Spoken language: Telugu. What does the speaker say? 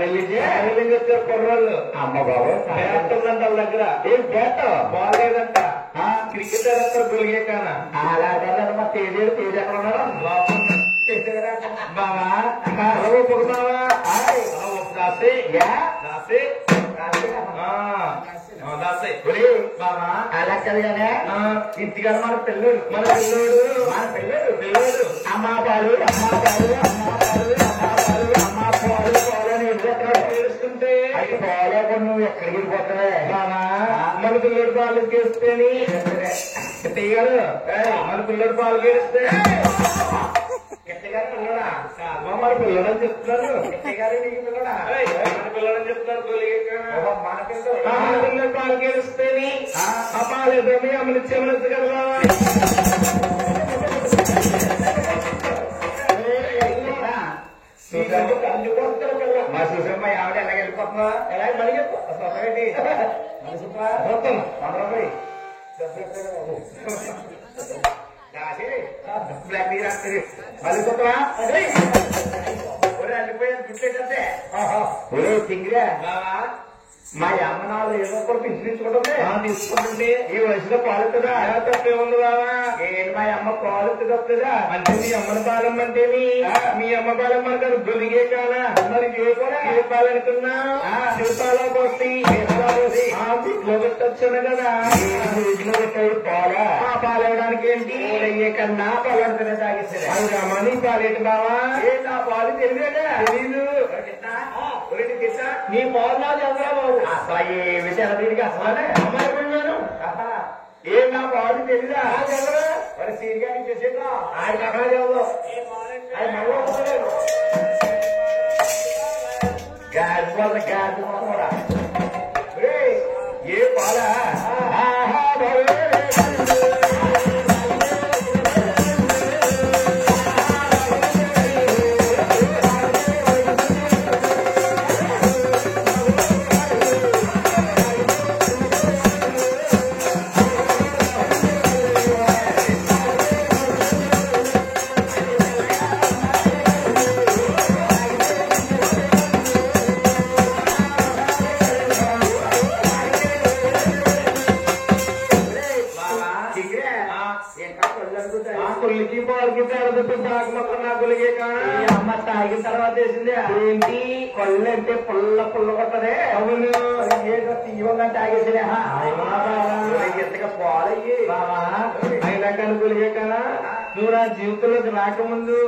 వెళ్ళి వచ్చారు కుర్రోళ్ళు. అమ్మ బాబు బ్యాట్ ఉందంట వాళ్ళ దగ్గర. ఏం బ్యాట్ బాగాలేదంట. క్రికెట్ ఆడతారు గులిగే కానా. అలా మా తేజ ఎక్కడ ఉన్నాడు బావా. పొగుతావా దాసే దాసే దాసే బావా. అలా కదగానే ఇంటికాడ మన పిల్లడు పిల్లడు అమ్మా పాలు ఏడుస్తుంటే అది పోలేకుండా నువ్వు ఎక్కడికి వెళ్ళిపోతావే బావా. మన పిల్లడు పాలు కేస్తేని తీయగాడు మన పిల్లడు పాలు కేస్తే మన పిల్లడని చెప్తున్నారు. మన పిల్లడని చెప్తున్నారు. మన పిల్లలు పాలు గెలిస్తేని ఆ పాలేదని అమలిచ్చేమనొచ్చు కదా. మా సుశమ్మ ఆవిడ ఎలా వెళ్ళిపోతుందా? ఎలా మళ్ళీ చెప్పు బ్లాక్ మళ్ళీ కొత్తవా అల్లిపోయాను గుర్తేటంటే ఒరే సింగిరా బావా. మా అమ్మ నాలుగు ఏదో కూడా తీసుకుంటుంది తీసుకుంటుంటే ఈ వయసులో పాలుతుందా? తప్పే ఉంది బావా. ఏంటి మా అమ్మ పాలు తప్పుతుందా? అంటే మీ అమ్మని పాలమ్మ అంటే మీ అమ్మ పాలమ్మ అంటారు గొలిగే కాదా. మరి ఏ పాలనుకున్నా శిల్పాలకు వస్తాయి వచ్చాను కదా. పాలా ఆ పాలవడానికి ఏంటి అయ్యే కన్నా పాలడుతున్నా తాగేసారు. అది రమ్మని పాలేటి బావా. ఏ నా పాలు తెలియదా? తెలీదు. నీ పాలు నాది ఎవరా బాబు. అసలు ఏ విషయాలు దీనికి అసలు అమ్మాయిపోయినాను. ఏం నా పాలు తెలీదా? ఎవరు మరి సీరిగా చేసేదా? ఆయన కథ ఎవరు గ్యాస్ కూడా ఏ పాలా కొల్లికి పాలకి తేడా నా గులిగే కానీ అమ్మ తాగిన తర్వాత వేసింది. ఏంటి కొల్లు అంటే పుల్ల కొట్టదే. అవును ఏదో తీవ్రంగా తాగేసిలే ఎంతగా పాలయ్యి అయినా కానీ గులిగే కానా. నువ్వు నా జీవితంలోకి రాకముందు